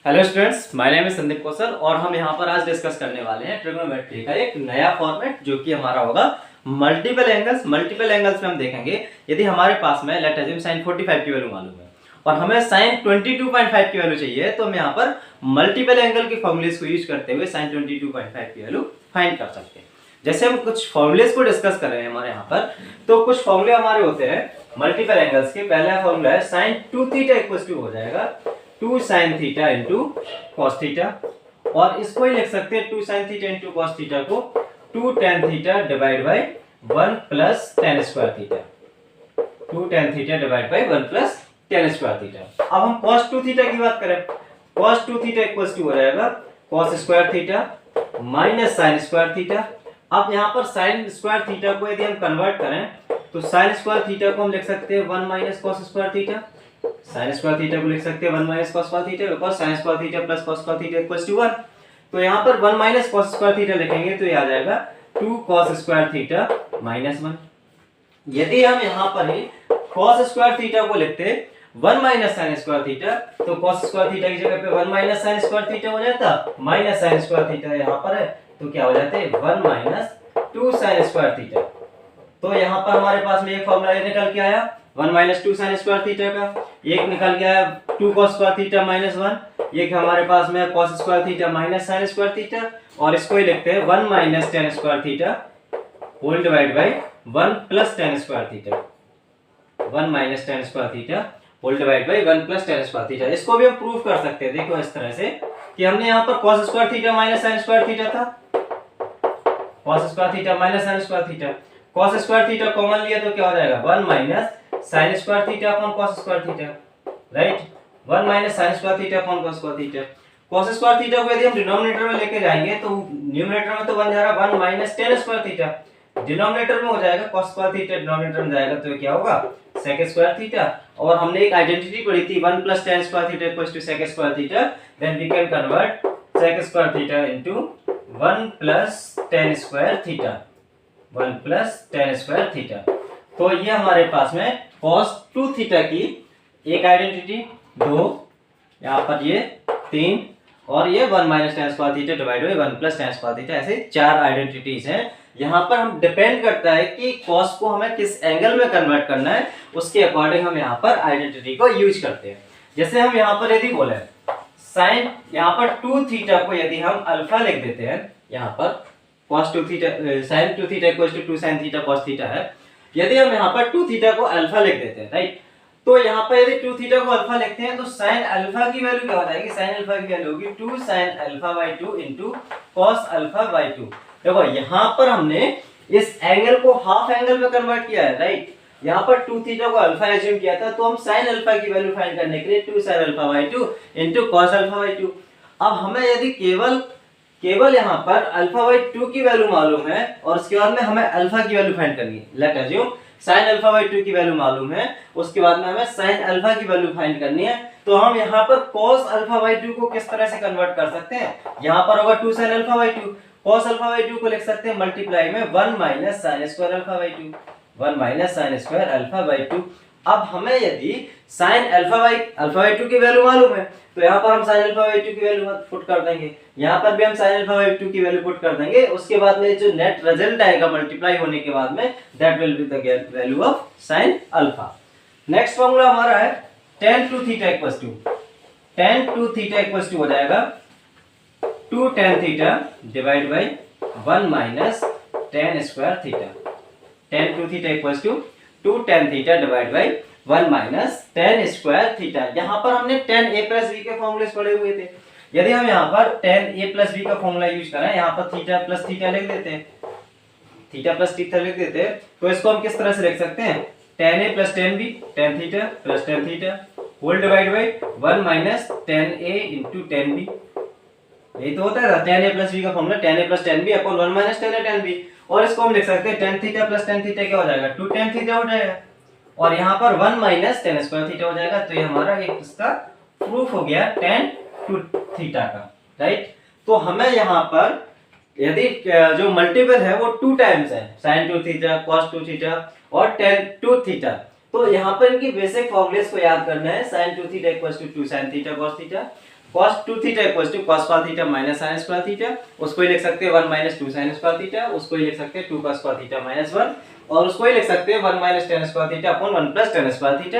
Hello students, my name is Sandeep Kaushal और हम यहाँ पर आज डिस्कस करने वाले हैं ट्रिग्नोमेट्री का एक नया फॉर्मेट जो कि हमारा होगा मल्टीपल एंगल्स। मल्टीपल एंगल्स में हम देखेंगे यदि हमारे पास में लेट अज्यूम sin 45 की वैल्यू मालूम है और हमें sin 22.5 की वैल्यू चाहिए, तो हम यहाँ पर मल्टीपल एंगल के फॉर्मूलेस को यूज करते हुए sin 22.5 की वैल्यू फाइंड कर सकते हैं। जैसे हम कुछ फॉर्मूलेस को डिस्कस कर रहे हैं हमारे यहाँ पर, तो कुछ फॉर्मूले हमारे होते हैं मल्टीपल एंगल्स के। पहला फॉर्मूला है sin 2 थीटा इक्वल्स टू हो जाएगा 2 sin theta into cos theta, और इसको ही लिख सकते हैं 2 sin theta into cos theta को 2 tan theta divide by 1 plus tan square theta. 2 tan theta divide by 1 plus tan square theta. अब हम cos 2 थीटा की बात करें, cos 2 थीटा इक्वल्स टू हो जाएगा cos square theta minus sin square theta. अब यहाँ पर sin स्क्वायर थीटा को यदि हम कन्वर्ट करें तो sin स्क्वायर थीटा को हम लिख सकते हैं 1 minus cos square theta. sin square theta को लिख सकते हैं 1 minus cos square theta, because sin square theta plus cos square theta equals to 1। तो यहाँ पर 1 माइनस cos स्क्वायर थीटा लिखेंगे तो ये आ जाएगा 2 cos स्क्वायर थीटा माइनस 1। यदि हम यहाँ पर ही cos स्क्वायर थीटा को लिखते 1 माइनस sin स्क्वायर थीटा, तो cos स्क्वायर थीटा की जगह पे 1 माइनस sin स्क्वायर थीटा हो जाता, माइनस sin स्क्वायर थीटा यहाँ पर है तो क्या हो जाते 1 माइनस 2 sin स्क्वायर थीटा। तो यहाँ पर हमारे पास में एक फॉर्मूला निकल के आया 1 माइनस 2 sin स्क्वायर थीटा का, एक निकल के आया 2 cos स्क्वायर थीटा माइनस 1, एक हमारे पास में cos square theta minus sin square theta, और इसको ही लिखते हैं 1 minus tan square theta whole divide by 1 plus tan square theta. 1 minus tan square theta whole divide by 1 plus tan square theta. इसको भी हम प्रूव कर सकते हैं, देखो इस तरह से कि हमने यहाँ पर cos square theta minus sin square theta था, cos square theta minus sin square theta, cos square theta common लिया तो क्या हो जाएगा 1 minus sin square theta upon cos square theta, right. 1 minus sin square theta upon cos square theta. cos square theta को यदि हम denominator में लेके जाएंगे तो न्यूमरेटर में तो बन जाएगा 1 minus tan square theta, denominator में हो जाएगा cos स्क्वायर थीटा, डिनोमिनेटर में जाएगा तो क्या होगा sec स्क्वायर थीटा। और हमने एक आइडेंटिटी पढ़ी थी 1 plus tan square theta equals to sec square theta, then we can convert sec square theta into 1 plus tan square theta, 1 plus tan square theta. तो ये हमारे पास में cos 2 थीटा की एक आइडेंटिटी, 2 यहाँ पर ये 3, और ये 1 minus tan square theta divide by 1 plus tan square theta, ऐसे 4 आइडेंटिटीज हैं। यहाँ पर हम डिपेंड करता है कि cos को हमें किस एंगल में कन्वर्ट करना है, उसके अकॉर्डिंग हम यहाँ पर आइडेंटिटी को यूज करते हैं। जैसे हम यहाँ पर यदि बोले साइन यहाँ पर 2 थीटा को यदि हम अल्फा लिख देते हैं, यहाँ पर cos 2 theta sin 2 theta equals to 2 sin theta cos theta है, यदि हम यहाँ पर 2 थीटा को अल्फा लिख देते हैं, राइट, तो यहाँ पर यदि 2 थीटा को अल्फा लिखते हैं तो sin अल्फा की वैल्यू क्या हो जाएगी, sin अल्फा की वैल्यू होगी 2 sin alpha by 2 into cos alpha by 2। देखो यहाँ पर हमने इस एंगल को हाफ एंगल में कन्वर्ट किया है, राइट। यहाँ पर 2 थीटा को अल्फा एज्यूम किया था, तो हम sin अल्फा की वैल्यू फाइंड करने के लिए 2 sin alpha by 2 into cos alpha by 2। अब हमें यदि केवल यहाँ पर अल्फा बाय 2 की वैल्यू मालूम है और उसके बाद में हमें अल्फा की वैल्यू फाइंड करनी है, late assume sin alpha by 2 की वैल्यू मालूम है, उसके बाद में हमें sin अल्फा की वैल्यू फाइंड करनी है, तो हम यहाँ पर cos अल्फा बाय 2 को किस तरह से कन्वर्ट कर सकते हैं, यहाँ पर होगा 2 sin alpha by 2, cos alpha by 2 को लिख सकते हैं मल्टीप्लाई में 1 minus sin square alpha by 2, 1 minus sin square alpha by 2। अब हमें यदि sin अल्फा बाय 2 की वैल्यू मालूम है तो यहाँ पर हम sin अल्फा बाय 2 की वैल्यू पुट कर देंगे, यहाँ पर भी हम sin अल्फा बाय 2 की वैल्यू पुट कर देंगे, उसके बाद में जो नेट रिजल्ट आएगा मल्टीप्लाई होने के बाद में that will be the value of sin alpha. Next formula हमारा है tan 2 theta equals to tan 2 theta equals to हो जाएगा 2 tan theta divide by 1 minus tan square theta. tan 2 theta equals to 2 tan theta divide by 1 minus tan square theta. यहाँ पर हमने tan a plus b के फॉर्मूले पढ़े हुए थे, यदि हम यहाँ पर tan a प्लस b का फॉर्मूला यूज करें, यहाँ पर थीटा प्लस थीटा लिख देते हैं, थीटा प्लस थीटा लिख देते हैं, तो इसको हम किस तरह से लिख सकते हैं tan a plus tan b tan theta plus tan theta whole divide by 1 minus tan a into tan b। यही तो होता है tan a प्लस b का formula tan a plus tan b upon 1 minus tan a tan b, और इसको हम लिख सकते हैं tan theta plus tan theta क्या हो जाएगा 2 tan थीटा हो जाएगा, और यहाँ पर 1 माइनस tan स्क्वायर थीटा हो जाएगा। तो ये हमारा एक इसका प्रूफ हो गया tan 2 थीटा का, राइट। तो हमें यहाँ पर यदि जो मल्टीपल है वो 2 टाइम्स है, sin 2 थीटा cos 2 थीटा और tan 2 थीटा, तो यहाँ पर इनकी बेसिक फॉर्मूलेस को याद करना है। sin 2 theta equals to 2 sin theta cos theta, cos 2 theta equal to cos square theta minus sin square theta, उसको ही लिख सकते हैं 1 माइनस 2 sin स्क्वायर थीटा, उसको ही लिख सकते हैं 2 cos स्क्वायर थीटा माइनस 1, और उसको ही लिख सकते हैं 1 minus tan square theta upon 1 plus tan square theta.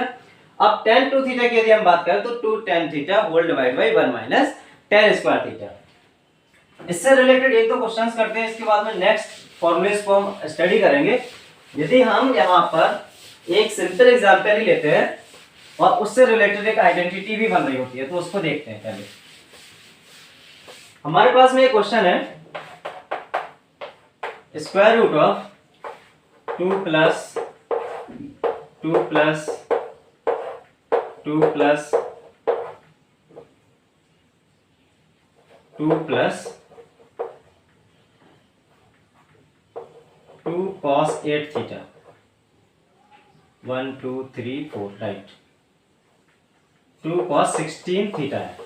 अब tan 2 थीटा की यदि हम बात करें तो 2 tan theta whole divide by 1 minus tan square theta. इससे रिलेटेड एक दो क्वेश्चंस करते हैं, इसके बाद में नेक्स्ट फॉर्मूलेस को हम स्टडी करेंगे। यदि हम यहाँ पर एक सिंपल एग्जांपल ही लेते हैं और उससे रिलेटेड एक आइडेंटिटी भी बन रही होती है, तो उसको देखते हैं। पहले हमारे पास में एक क्वेश्चन है, square root of 2 plus 2 plus 2 plus 2 plus 2 cos 8 theta 1 2 3 4 right 2 cos 16 theta है।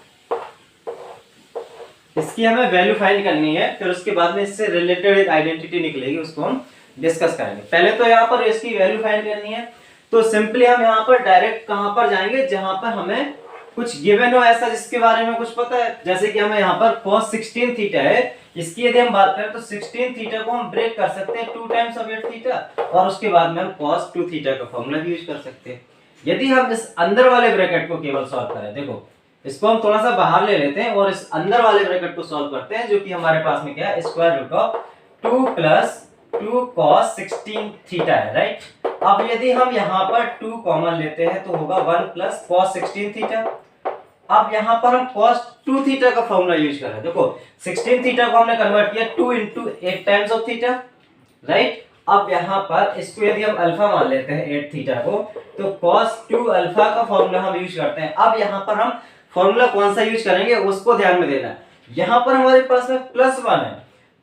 इसकी हमें वैल्यू फाइंड करनी है, फिर उसके बाद में इससे रिलेटेड एक आइडेंटिटी निकलेगी, उसको हम डिस्कस करेंगे। पहले तो यहाँ पर इसकी वैल्यू फाइंड करनी है, तो सिंपली हम यहाँ पर डायरेक्ट कहां पर जाएंगे, जहां पर हमें कुछ गिवन हो ऐसा जिसके बारे में कुछ पता है। जैसे कि हमें यहाँ पर cos 16 थीटा है, इसकी यदि हम बात करें तो 16 थीटा को हम ब्रेक कर सकते हैं 2 टाइम्स ऑफ 8 थीटा, और उसके बाद में हम cos 2 थीटा का फॉर्मूला भी यूज कर सकते हैं। यदि हम इस अंदर वाले ब्रैकेट को केवल सॉल्व करें, देखो इसको हम थोड़ा सा बाहर ले लेते हैं और इस अंदर वाले ब्रैकेट को सॉल्व करते हैं, जो कि हमारे पास में क्या है, square root of 2 plus 2 cos 16 theta है राइट। अब यदि हम यहाँ पर 2 कॉमन लेते हैं तो होगा 1 प्लस cos 16 थीटा। अब यहाँ पर हम cos 2 थीटा का फॉर्मूला यूज कर रहे हैं। देखो 16 थीटा को हमने कन्वर्ट किया 2 into 8 times of theta right. अब यहाँ पर इसको यदि हम अल्फा मान लेते हैं 8 थीटा को, तो cos 2 अल्फा का फॉर्मूला हम यूज करते हैं। अब यहाँ पर हम फॉर्मूला कौन सा यूज करेंगे उसको ध्यान में देना है। यहाँ पर हमारे पास में +1 है,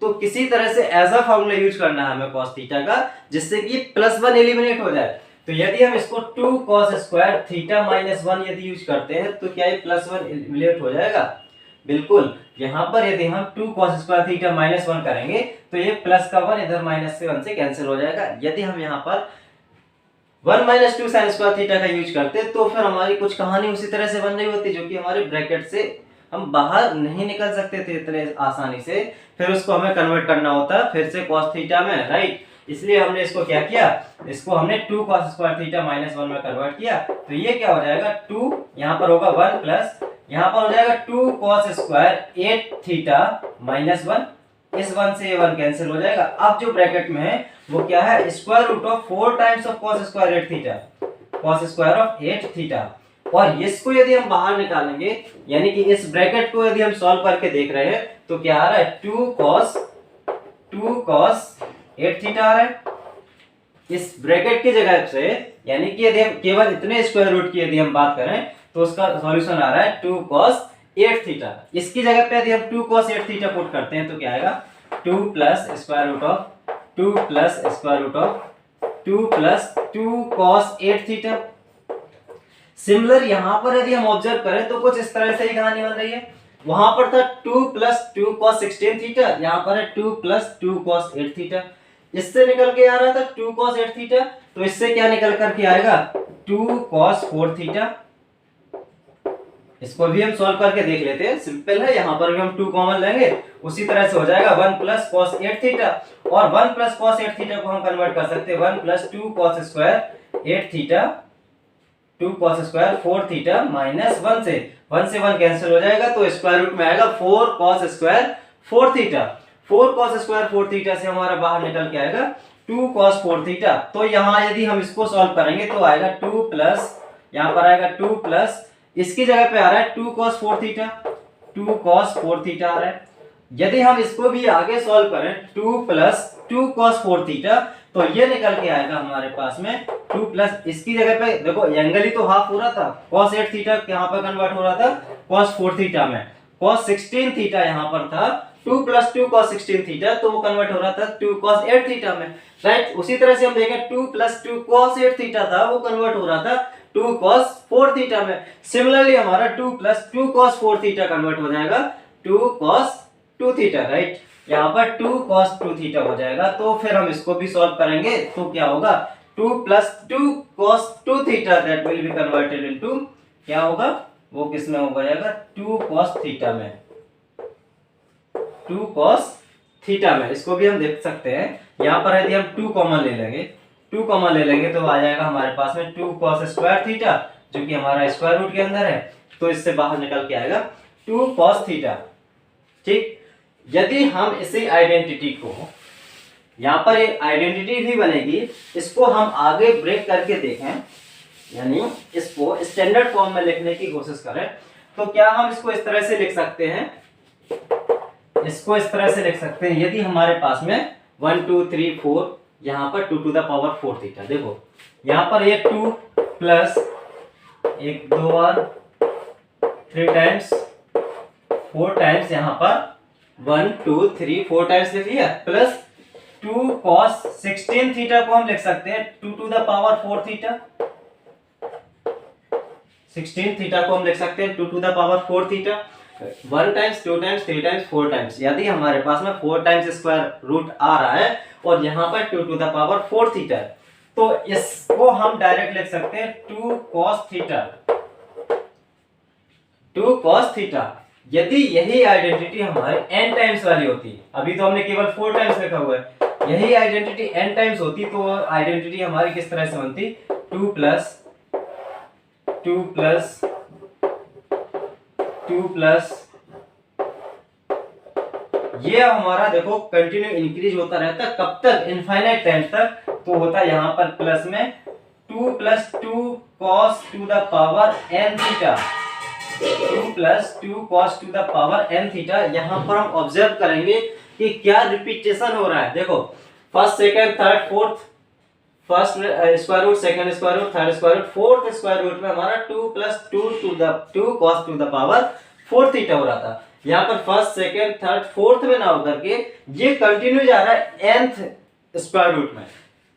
तो किसी तरह से ऐसा फॉर्मूला यूज करना है हमें cos थीटा का जिससे कि +1 एलिमिनेट हो जाए। तो यदि हम इसको 2 cos स्क्वायर थीटा माइनस 1 यदि यूज करते हैं तो क्या ये +1 एलिमिनेट हो जाएगा? बिल्कुल। यहाँ पर यदि हम 2 cos स्क्वायर थीटा माइनस 1 करेंगे तो ये प्लस का 1 इधर माइनस से 1 से कैंसिल हो जाएगा। यदि हम यहाँ पर 1 माइनस 2 sin स्क्वायर थीटा का यूज करते तो फिर हमारी कुछ कहानी उसी तरह से बन रही होती, जो कि हमारे ब्रैकेट से हम बाहर नहीं निकल सकते थे इतने आसानी से, फिर उसको हमें कन्वर्ट करना होता फिर से cos थीटा में राइट। इसलिए हमने इसको क्या किया, इसको हमने 2 cos स्क्वायर थीटा माइनस 1 में कन्वर्ट किया। तो ये क्या हो जाएगा 2, यहाँ पर होगा 1 प्लस, यहाँ पर हो जाएगा 2 cos स्क्वायर 8 थीटा माइनस 1, इस 1 से ये 1 कैंसिल हो जाएगा। अब जो ब्रैकेट में है वो क्या है, square root of 4 times of cos square 8 theta, cos square of 8 theta. और इसको यदि हम बाहर निकालेंगे, यानी कि इस ब्रैकेट को यदि हम सॉल्व करके देख रहे हैं तो क्या आ रहा है 2 cos 8 थीटा आ रहा है इस ब्रैकेट की जगह से। यानी कि यदि हम केवल इतने स्क्वायर रूट की यदि हम बात करें तो उसका सॉल्यूशन आ रहा है 2 cos 8 थीटा। इसकी जगह पे यदि हम 2 cos 8 थीटा पुट करते हैं तो क्या आएगा 2 plus square root of 2 plus square root of 2 plus 2 cos 8 theta. Similar यहाँ पर यदि हम ऑब्जर्व करें तो कुछ इस तरह से ही कहानी बन रही है। वहां पर था 2 प्लस 2 cos 16 थीटा, यहाँ पर है 2 प्लस 2 cos 8 थीटा। इससे निकल के आ रहा था 2 cos 8 थीटा, तो इससे क्या निकल करके आएगा 2 cos 4 थीटा। इसको भी हम सॉल्व करके देख लेते हैं, सिंपल है। यहाँ पर भी हम 2 कॉमन लेंगे, उसी तरह से हो जाएगा 1 प्लस cos 8 थीटा, और 1 प्लस cos 8 थीटा को हम कन्वर्ट कर सकते हैं 1 plus 2 cos square 8 theta 2 cos square 4 theta minus 1 से 1 कैंसिल हो जाएगा, तो स्क्वायर रूट में आएगा 4 cos square 4 theta. 4 cos square 4 theta से हमारा बाहर निकल के आएगा 2 cos 4 थीटा। तो यहाँ यदि हम इसको सॉल्व करेंगे तो आएगा 2 प्लस, यहाँ पर आएगा 2 प्लस, इसकी जगह पे आ रहा है 2 cos 4 थीटा, 2 cos 4 थीटा आ रहा है। यदि हम इसको भी आगे सॉल्व करें 2 प्लस 2 cos 4 थीटा, तो ये निकल के आएगा हमारे पास में 2 प्लस, इसकी जगह पे देखो एंगल ही तो हाफ हो रहा था, cos 8 थीटा यहाँ पर कन्वर्ट हो रहा था cos 4 थीटा में, cos 16 थीटा यहाँ पर था 2 प्लस 2 cos 16 थीटा, तो वो कन्वर्ट हो रहा था 2 cos 8 थीटा में राइट। उसी तरह से हम देखें 2 प्लस 2 cos 8 थीटा था, वो कन्वर्ट हो रहा था 2 cos 4 थीटा में। सिमिलरली हमारा 2 प्लस 2 cos 4 थीटा कन्वर्ट हो जाएगा 2 cos 2 थीटा राइट। यहाँ पर 2 cos 2 थीटा हो जाएगा। तो फिर हम इसको भी सॉल्व करेंगे तो क्या होगा 2 plus 2 cos 2 theta that will be converted into क्या होगा वो किस में हो जाएगा, 2 cos थीटा में, 2 cos थीटा में। इसको भी हम देख सकते हैं, यहाँ पर यदि हम 2 कॉमन ले लेंगे, 2 कॉमन ले लेंगे तो आ जाएगा हमारे पास में 2 cos स्क्वायर थीटा, जो कि हमारा स्क्वायर रूट के अंदर है, तो इससे बाहर निकल के आएगा 2 cos थीटा। ठीक, यदि हम इसी आइडेंटिटी को, यहाँ पर एक आइडेंटिटी भी बनेगी, इसको हम आगे ब्रेक करके देखें, यानी इसको स्टैंडर्ड फॉर्म में लिखने की कोशिश करें, तो क्या हम इसको इस तरह से लिख सकते हैं, इसको इस तरह से लिख सकते हैं, यदि हमारे पास में 1 2 3 4 यहाँ पर 2 टू द पावर 4 थीटा, देखो यहाँ पर ये 2 प्लस 1 2 और 3 टाइम्स 4 टाइम्स, यहाँ पर 1 2 3 4 टाइम्स लिख लिया, प्लस 2 cos 16 थीटा को हम लिख सकते हैं 2 to the power 4 theta, 16 theta को हम लिख सकते हैं 2 to the power 4 theta, 1 times 2 times 3 times 4 times, यदि हमारे पास में 4 टाइम्स स्क्वायर रूट आ रहा है और यहाँ पर 2 टू द पावर 4 थीटा है, तो इसको हम डायरेक्ट लिख सकते हैं 2 cos थीटा, 2 cos थीटा। यदि यही आइडेंटिटी हमारे n टाइम्स वाली होती, अभी तो हमने केवल 4 टाइम्स लिखा हुआ है, यही आइडेंटिटी n टाइम्स होती तो आइडेंटिटी हमारी किस तरह से बनती, 2 प्लस 2 प्लस 2 प्लस, ये हमारा देखो कंटिन्यू इंक्रीज होता रहता है, कब तक, इनफाइनाइट टाइम तक, तो होता है यहाँ पर प्लस में 2 plus 2 cos to the power n theta, 2 plus 2 cos to the power n theta. यहाँ पर हम ऑब्जर्व करेंगे कि क्या रिपीटेशन हो रहा है, देखो first second third fourth, first square root, second square root, third square root, fourth square root में हमारा 2 plus 2 cos to the power 4 theta हो रहा था। यहाँ पर फर्स्ट सेकंड थर्ड फोर्थ में ना होकर के ये कंटिन्यू जा रहा है nth स्क्वायर रूट में,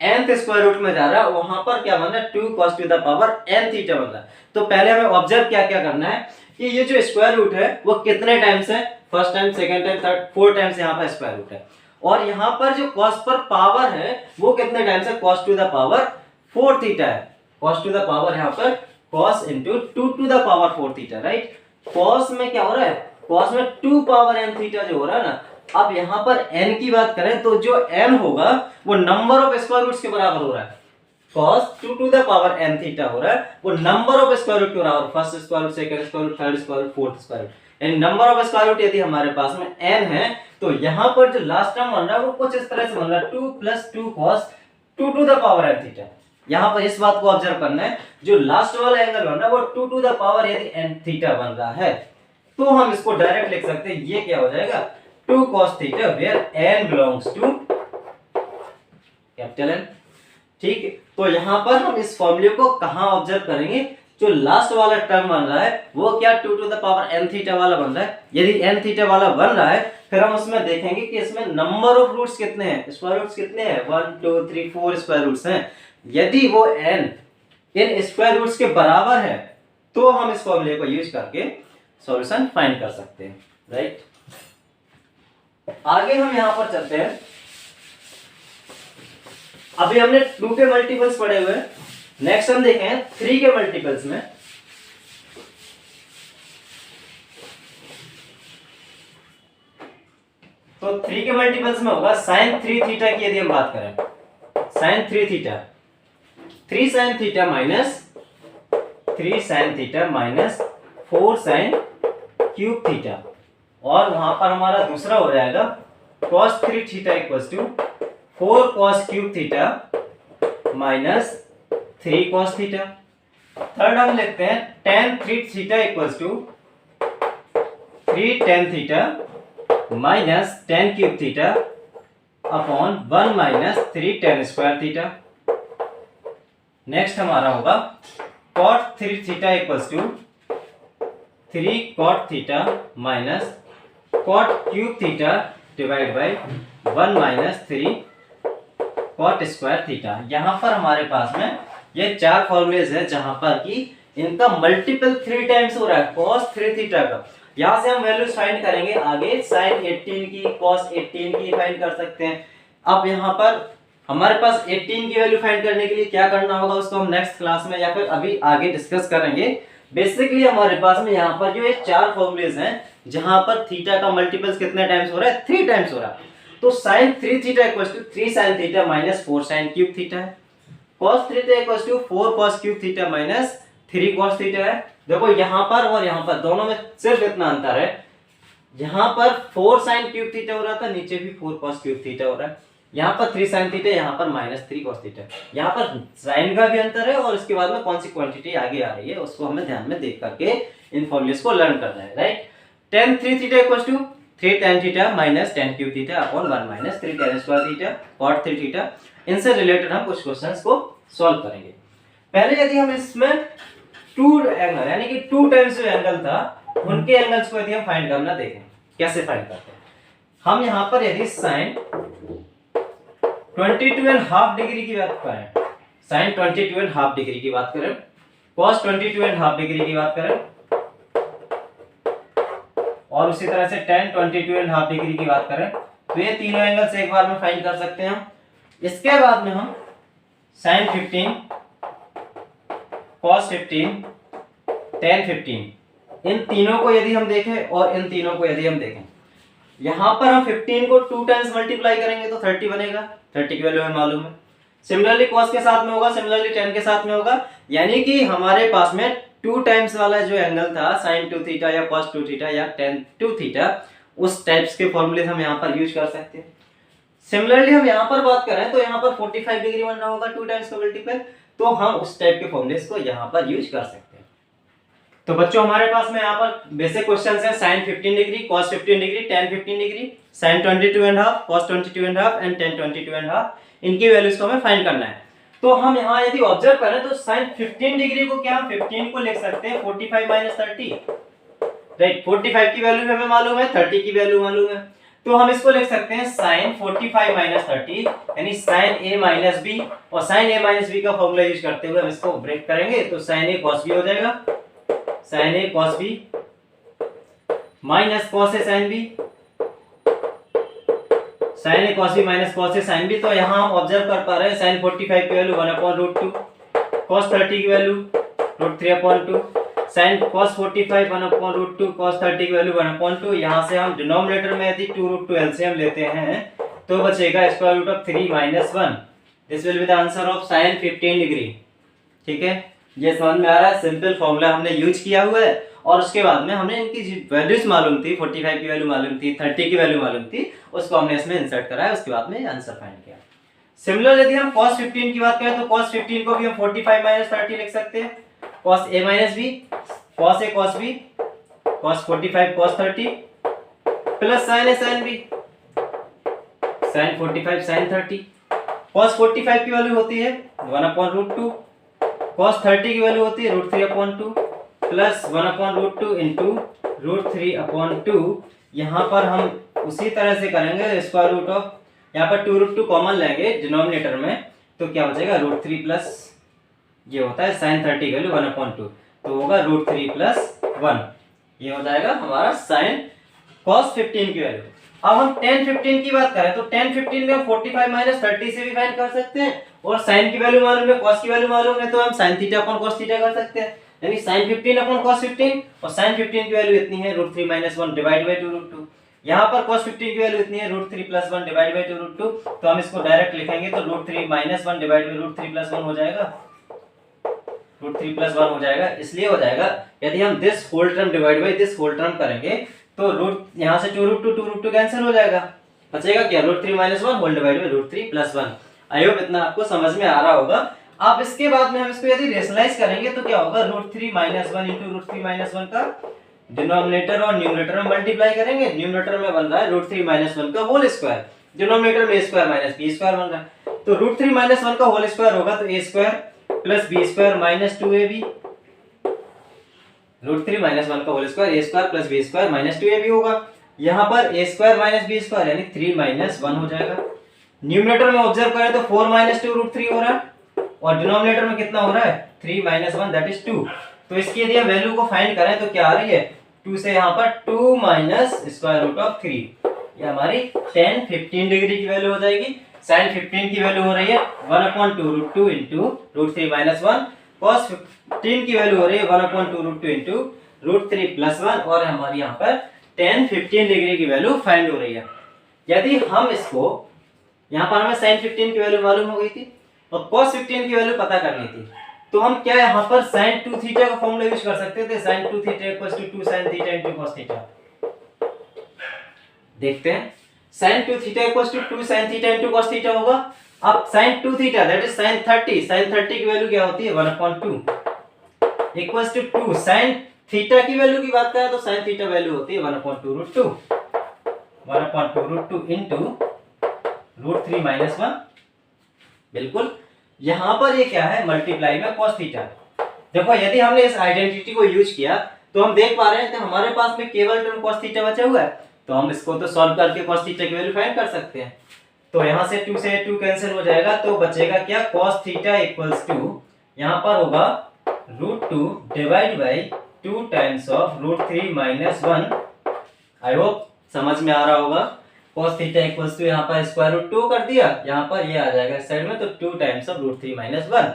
nth स्क्वायर रूट में जा रहा है, वहां पर क्या बन रहा है 2 cos to the power n theta बन रहा है। तो पहले हमें ऑब्जर्व क्या क्या करना है कि ये जो स्क्वायर रूट है वो कितने टाइम्स है, first time second time third 4 times यहाँ पर स्क्वायर रूट है, और यहाँ पर जो cos पर पावर है वो कितने टाइम्स है, cos to the power 4 theta है, cos टू द पावर यहाँ पर cos into 2 to the power 4 theta, right. cos में क्या हो रहा है, cos में 2 पावर n थीटा जो हो रहा है ना, अब यहाँ पर n की बात करें तो जो n होगा वो नंबर ऑफ स्क्वायर रूट्स के बराबर हो रहा है, cos 2 to the power n theta हो रहा है, वो नंबर ऑफ स्क्वायर रूट के बराबर, first square root, second square root, third square root, fourth square root, यानी नंबर ऑफ स्क्वायर रूट यदि हमारे पास में n है, तो यहाँ पर जो लास्ट टर्म बन रहा है वो कुछ इस तरह से बन रहा है 2 plus 2 cos 2 to the power n theta. यहाँ पर इस बात को ऑब्जर्व करना है, जो लास्ट वाला एंगल बन रहा है वो 2 टू द पावर यदि n थीटा बन रहा है, तो हम इसको डायरेक्ट लिख सकते हैं, ये क्या हो जाएगा 2 cos theta where n belongs to capital N। ठीक है, तो यहाँ पर हम इस फॉर्मूले को कहाँ ऑब्जर्व करेंगे, जो लास्ट वाला टर्म बन रहा है वो क्या 2 to the power n theta वाला बन रहा है। यदि n थीटा वाला बन रहा है फिर हम उसमें देखेंगे कि इसमें नंबर ऑफ रूट्स कितने हैं, स्क्वायर रूट्स कितने हैं, 1 2 3 4 स्क्वायर रूट्स हैं। यदि वो n इन स्क्वायर रूट्स के बराबर है तो हम इस फॉर्मूले को यूज करके सॉल्यूशन फाइंड कर सकते हैं, राइट। आगे हम यहां पर चलते हैं, अभी हमने 2 के मल्टीपल्स पढ़े हुए, नेक्स्ट हम देखें 3 के मल्टीपल्स में। तो 3 के मल्टीपल्स में होगा sin 3 थीटा की यदि हम बात करें, sin 3 theta 3 sin theta minus 3 sin theta minus 4 sin cube theta, और वहां पर हमारा दूसरा हो जाएगा cos 3 theta equals to 4 cos cube theta minus 3 cos theta. Third हम लिखते हैं tan 3 theta equals to 3 tan theta minus tan cube theta upon 1 minus 3 tan square theta. Next हमारा होगा cot 3 theta equals to 3 cot theta minus cot cube theta divide by 1 minus 3 cot square theta. यहाँ पर हमारे पास में ये 4 formulas है जहां पर कि इनका मल्टीपल 3 टाइम्स हो रहा है cos 3 थीटा का। यहाँ से हम वैल्यूज फाइंड करेंगे, आगे sin 18 की cos 18 की फाइंड कर सकते हैं। अब यहाँ पर हमारे पास 18 की वैल्यू फाइंड करने के लिए क्या करना होगा उसको हम नेक्स्ट क्लास में या फिर अभी आगे डिस्कस करेंगे। बेसिकली हमारे पास में यहाँ पर जो ये 4 फॉर्मूलेज हैं, जहां पर थीटा का मल्टीपल्स कितने टाइम्स हो रहा है, 3 टाइम्स हो रहा है। तो sin 3 theta equals to 3 sin theta minus 4 sin cube theta है। cos theta equals to 4 cos cube theta minus 3 cos theta है। देखो यहाँ पर और यहाँ पर दोनों में सिर्फ इतना अंतर है, यहाँ पर 4 sin क्यूब थीटा हो रहा था, नीचे भी 4 cos क्यूब थीटा हो रहा है। यहाँ पर 3 sin थीटा, यहाँ पर माइनस 3 cos थीटा। यहाँ पर साइन का भी अंतर है और इसके बाद में कौन सी क्वांटिटी आगे आ रही है उसको हमें ध्यान में देख करके इन फॉर्मूलेस को लर्न करना है, right. tan 3 theta equals to 3 tan theta minus tan cube theta upon 1 minus 3 tan square theta cot 3 theta. इनसे रिलेटेड हम कुछ क्वेश्चंस को सॉल्व करेंगे। पहले यदि हम इसमें टू एंगल यानी कि 2 टाइम्स जो एंगल था उनके एंगल्स को यदि हम फाइंड करना देखें, कैसे फाइंड करते हैं। हम यहाँ पर यदि sin 22.5 डिग्री की बात करें, sin 22.5 डिग्री की बात करें, cos 22.5 डिग्री की बात करें और उसी तरह से tan 22.5 डिग्री की बात करें, तो ये तीनों एंगल्स एक बार में फाइंड कर सकते हैं हम। इसके बाद में हम sin 15, cos 15, tan 15 इन तीनों को यदि हम देखें और इन तीनों को यदि हम देखें, यहां पर हम 15 को 2 टाइम्स मल्टीप्लाई करेंगे तो 30 बनेगा, 30 की वैल्यू हमें मालूम है। सिमिलरली cos के साथ में होगा, सिमिलरली tan के साथ में होगा, यानी कि हमारे पास में 2 टाइम्स वाला जो एंगल था sin 2 थीटा या cos 2 थीटा या tan 2 थीटा, उस टाइप्स के फॉर्मूले हम यहां पर यूज कर सकते हैं। सिमिलरली हम यहां पर बात करें तो यहां पर 45 डिग्री बन रहा होगा 2 टाइम्स का मल्टीपल, तो हम उस टाइप के फॉर्मूले को यहां पर यूज कर सकते हैं। तो बच्चों हमारे पास में यहाँ पर बेसिक क्वेश्चंस हैं sin 15 degree, cos 15 degree, tan 15 degree, sin 22.5, cos 22.5 and tan 22.5 इनकी वैल्यूज को हमें फाइंड करना है। तो हम यहाँ यदि ऑब्जर्व करें तो sin 15 डिग्री को क्या हम 15 को लिख सकते हैं 45 माइनस 30, राइट। 45 की वैल्यू हमें मालूम है, 30 की वैल्यू मालूम है, तो हम इसको लिख सकते हैं sin 45 माइनस 30 यानी sin a माइनस b, और sin a माइनस b का फॉर्मूला यूज करते हुए हम इसको ब्रेक करेंगे तो sin a cos b हो जाएगा, sin a cos b minus cos a sin b, sin a cos b minus cos a sin b। तो यहाँ हम ऑब्जर्व कर पा रहे हैं sin 45 की वैल्यू 1/√2, cos 30 की वैल्यू √3/2, sin cos 45 1/√2, cos 30 की वैल्यू 1/2। यहाँ से हम डिनोमिनेटर में यदि 2√2 एलसीएम लेते हैं तो बचेगा square root of 3 minus 1। This will be the answer of sin 15 degree. ठीक है, ये समझ में आ रहा है, सिंपल फॉर्मूला हमने यूज किया हुआ है और उसके बाद में हमने इनकी वैल्यूज मालूम थी, 45 की वैल्यू मालूम थी, 30 की वैल्यू मालूम थी, उसको हमने इसमें इंसर्ट करा है, उसके बाद में आंसर फाइंड किया। सिमिलर यदि हम cos 15 की बात करें तो cos 15 को भी हम 45 माइनस 30 लिख सकते हैं, cos a minus b, cos a cos b, cos 45 cos 30 plus sin a sin b, sin 45 sin 30। cos 45 की वैल्यू होती है 1/√2, cos 30 की वैल्यू होती है √3/2 प्लस 1/√2 इंटू √3/2। यहाँ पर हम उसी तरह से करेंगे स्क्वायर रूट ऑफ, यहाँ पर 2√2 कॉमन लेंगे डिनोमिनेटर में तो क्या बचेगा √3 प्लस ये होता है sin 30 की वैल्यू 1/2 तो होगा √3 प्लस 1, ये हो जाएगा हमारा sin cos 15 की वैल्यू। अब हम tan 15 की बात करें तो tan 15 में हम 45 माइनस 30 से भी फाइंड कर सकते हैं और sin की वैल्यू मालूम है, cos की वैल्यू मालूम है, तो हम sin theta upon cos theta कर सकते हैं, यानी sin 15 अपॉन cos 15 और sin 15 की वैल्यू इतनी है √3 माइनस 1 डिवाइड बाय 2√2। यहाँ पर cos 15 की वैल्यू इतनी है √3 प्लस 1 डिवाइड बाय 2√2, तो हम इसको डायरेक्ट लिखेंगे तो √3 माइनस 1 डिवाइड बाय √3 प्लस 1 हो जाएगा, √3 प्लस 1 हो जाएगा। इसलिए हो जाएगा यदि हम this whole term divide by this whole term करेंगे तो रूट यहाँ से 2√2 कैंसिल हो जाएगा, बचेगा क्या √3 minus 1 whole divide by √3 plus 1। I hope इतना आपको समझ में आ रहा होगा। अब इसके बाद में हम इसको यदि रेशनलाइज करेंगे तो क्या होगा √3 माइनस 1 इंटू √3 माइनस 1 का डिनोमिनेटर और न्यूमरेटर में मल्टीप्लाई करेंगे। न्यूमरेटर में बन रहा है √3 माइनस 1 का होल स्क्वायर, डिनोमिनेटर में a square minus b square बन रहा है, तो √3 माइनस 1 का होल स्क्वायर होगा तो a square plus b square minus 2ab, √3 minus 1 का whole square a square plus b square minus 2ab होगा। यहाँ पर a square minus b square यानी 3 माइनस 1 हो जाएगा। न्यूमरेटर में ऑब्जर्व करें तो 4 माइनस 2 √3 हो रहा है और डिनोमिनेटर में कितना हो रहा है 3 माइनस 1 दैट इज 2। तो इसकी यदि हम वैल्यू को फाइंड करें तो क्या आ रही है 2 से यहाँ पर 2 माइनस स्क्वायर रूट ऑफ 3, ये हमारी tan 15 डिग्री की वैल्यू हो जाएगी। sin 15 की वैल्यू हो रही है 1/2 √2 इंटू √3 माइनस 1 cos 15 की वैल्यू हो रही है 1/2 इंटू √3 + 1 और हमारी यहाँ पर tan 15 डिग्री की वैल्यू फाइंड हो रही है। यदि हम इसको यहाँ पर हमें sin 15 की वैल्यू मालूम हो गई थी और cos 15 की वैल्यू पता करनी थी, तो हम क्या यहाँ पर sin 2 थीटा का फॉर्मूला यूज कर सकते थे, sin 2 theta = 2 sin theta into cos theta. देखते हैं, sin 2 theta = 2 sin theta into cos theta होगा। अब sin 2 theta that is sin 30 की वैल्यू क्या होती है 1/2 इक्वल्स टू 2 sin थीटा की वैल्यू की बात करें तो sin थीटा वैल्यू होती है 1/2 इंटू √3 - 1। बिल्कुल, यहां पर ये क्या है मल्टीप्लाई में cos थीटा। देखो यदि हमने इस आइडेंटिटी को यूज किया तो हम देख पा रहे हैं कि हमारे पास में केवल टर्म cos थीटा बचा हुआ है, तो हम इसको तो सॉल्व करके cos थीटा की वैल्यू फाइंड कर सकते हैं। तो यहां से 2 से 2 कैंसिल हो जाएगा, तो बचेगा क्या cos थीटा इक्वल्स टू यहां पर होगा √2 divide by 2 times of √3 - 1। I hope समझ में आ रहा होगा। cos थीटा इक्वल्स टू यहाँ पर √2 कर दिया, यहाँ पर ये आ जाएगा इस साइड में, तो 2 टाइम्स ऑफ √3 - 1।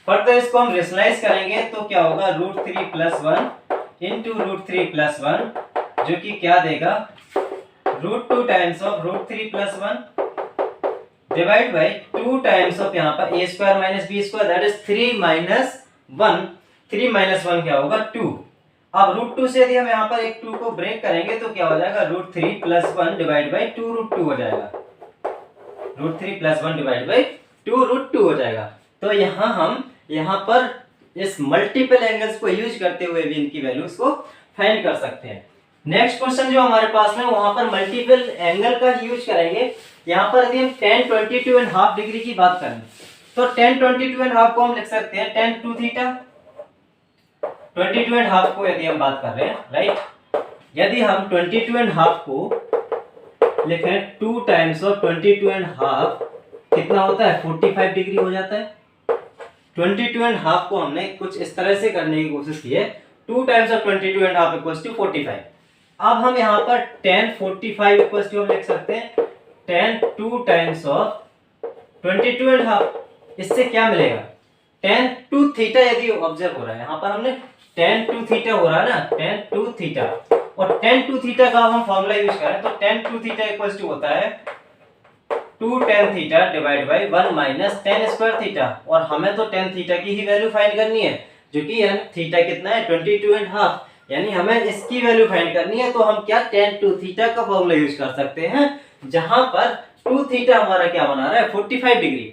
फर्दर इसको हम रेशनलाइज करेंगे तो क्या होगा √3 + 1 इंटू √3 + 1 जो कि क्या देगा √2 times of √3 + 1 divide by 2 times of यहाँ पर a² - b² दैट इज 3 - 1। 3 - 1 क्या होगा 2। अब √2 से यदि हम यहाँ पर एक 2 को ब्रेक करेंगे तो क्या हो जाएगा √3 + 1 डिवाइड बाय 2 √2 हो जाएगा। √3 + 1 डिवाइड बाय 2 √2 हो जाएगा। तो हम यहाँ पर इस मल्टीपल एंगल्स को यूज करते हुए भी इनकी वैल्यूज को फाइंड कर सकते हैं। नेक्स्ट क्वेश्चन जो हमारे पास में वहां पर मल्टीपल एंगल का यूज करेंगे। यहाँ पर यदि हम tan 22.5 डिग्री की बात करें तो tan 22.5 को हम लिख सकते हैं tan 2 थीटा। 22.5 को यदि हम बात कर रहे हैं राइट, यदि हम 22.5 को लिखें 2 टाइम्स ऑफ 22.5 कितना होता है 45 डिग्री हो जाता है। 22.5 को हमने कुछ इस तरह से करने की कोशिश की है, 2 टाइम्स ऑफ 22.5 इक्वल्स टू 45। अब हम यहाँ पर tan 45 इक्वल्स टू हम लिख सकते हैं tan 2 टाइम्स ऑफ 22.5। इससे क्या मिलेगा tan 2 थीटा यदि ऑब्जर्व हो रहा है, यहाँ पर हमने tan 2 थीटा हो रहा है ना, tan 2 थीटा, और tan 2 थीटा का हम फॉर्मूला यूज करें तो tan 2 थीटा इक्वल्स टू होता है 2 tan theta divide by 1 minus tan square theta. और हमें तो tan थीटा की ही वैल्यू फाइंड करनी है, जो कि थीटा कितना है 22.5, यानी हमें इसकी वैल्यू फाइंड करनी है। तो हम क्या tan 2 थीटा का फॉर्मूला यूज कर सकते हैं, जहां पर 2 थीटा हमारा क्या बना रहा है 45 डिग्री।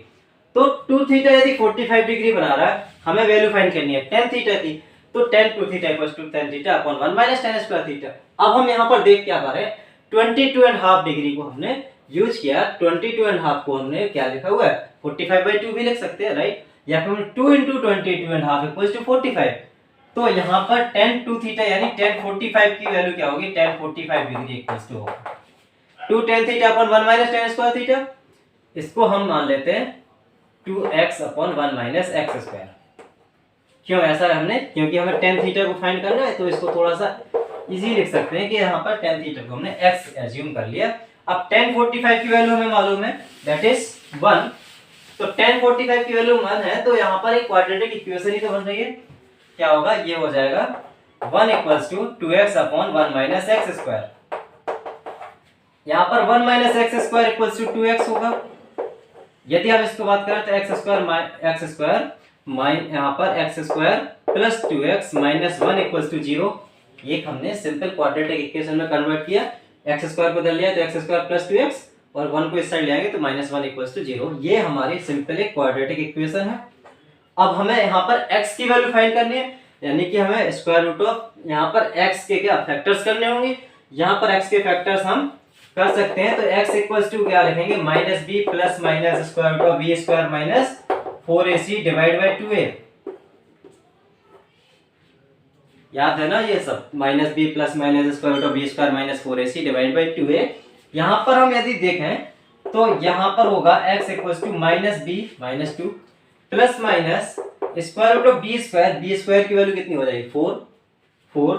तो 2 थीटा यदि 45 डिग्री बना रहा है, हमें वैल्यू फाइंड करनी है tan थीटा की, तो tan 2 theta equals to tan theta upon 1 minus tan square theta. अब हम यहाँ पर देख क्या पा रहे हैं 22.5 डिग्री को हमने यूज किया, 22.5 को हमने क्या लिखा हुआ है 45/2 भी लिख सकते हैं राइट, या फिर 2 × 22.5 इक्वल्स टू 45। तो यहाँ पर tan 2 थीटा यानी tan 45 की वैल्यू क्या होगी tan 45 डिग्री इक्वल्स टू होगा 2 tan theta upon 1 minus tan square theta. इसको हम मान लेते हैं 2x upon 1 minus x square. क्यों ऐसा हमने, क्योंकि हमें tan थीटा को फाइंड करना है, तो इसको थोड़ा सा इजी लिख सकते हैं कि यहाँ पर tan थीटा को हमने x एज्यूम कर लिया। अब tan 45 की वैल्यू हमें मालूम है दैट इज 1, तो tan 45 की वैल्यू 1 है, तो यहाँ पर एक क्वाड्रेटिक इक्वेशन ही तो बन रही है। क्या होगा, ये हो जाएगा 1 equals to 2x upon 1 minus x square. यहाँ पर 1 minus x square equals to 2x होगा। यदि हम इसको बात करें तो x स्क्वायर यहाँ पर x square plus 2x minus 1 equals to 0। ये हमने सिंपल क्वाड्रेटिक इक्वेशन में कन्वर्ट किया, x स्क्वायर को बदल लिया तो x स्क्वायर प्लस 2x और 1 को इस साइड ले आएंगे तो माइनस 1 इक्वल्स टू 0। ये हमारी सिंपल एक क्वाड्रेटिक इक्वेशन है। अब हमें यहाँ पर x की वैल्यू फाइंड करनी है, यानी कि हमें स्क्वायर रूट ऑफ यहाँ पर x के क्या फैक्टर्स करने होंगे। यहाँ पर x के फैक्टर्स हम कर सकते हैं, तो x इक्वल्स टू क्या लिखेंगे minus b plus minus square root of b square minus 4ac divide by 2a। याद है ना ये सब, minus b plus minus square root of b square minus 4ac divide by 2a। यहाँ पर हम यदि देखें तो यहाँ पर होगा x equals to minus b minus 2 plus minus square root of b square की वैल्यू कितनी हो जाएगी 4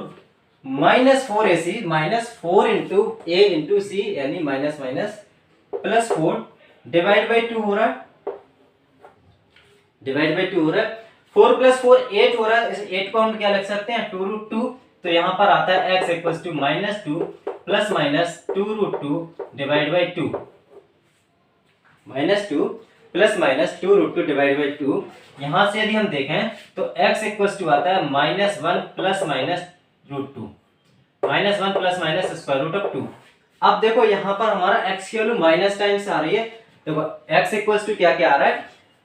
minus 4ac minus 4 into a into c यानी minus minus plus 4 divide by 2 हो रहा है, 4 प्लस 4 8 हो रहा है, इस 8 को हम क्या लिख सकते हैं 2√2। तो यहाँ पर आता है x equals to -2 plus minus 2√2 divide by 2, -2 plus minus 2√2 divide by 2। यहाँ से यदि हम देखें तो x इक्वल्स टू आता है -1 plus minus √2, -1 plus minus square root of 2। अब देखो यहाँ पर हमारा x की वैल्यू माइनस टाइम्स आ रही है। देखो x इक्वल्स टू क्या क्या आ रहा है,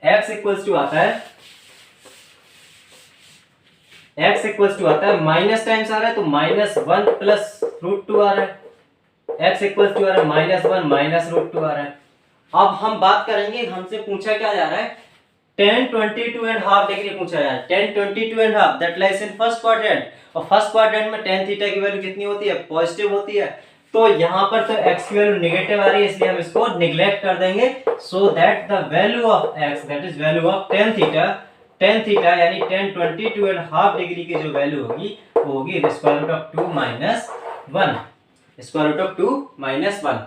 x इक्वल्स टू आता है माइनस टाइम्स आ रहा है, तो -1 प्लस √2 आ रहा है। x इक्वल्स टू आ रहा है -1 माइनस √2 आ रहा है। अब हम बात करेंगे, हमसे पूछा क्या जा रहा है, tan 22.5 डिग्री पूछा जा रहा है। tan 22.5 that lies in first quadrant, और फर्स्ट क्वाड्रेंट में tan थीटा की वैल्यू कितनी होती है, पॉजिटिव होती है। तो यहाँ पर तो x की वैल्यू नेगेटिव आ रही है, इसलिए हम इसको निगलेक्ट कर देंगे। So that the value of x that is value of tan theta यानी tan 22.5 डिग्री की जो वैल्यू होगी वो होगी square root of 2 minus 1, square root of 2 minus 1।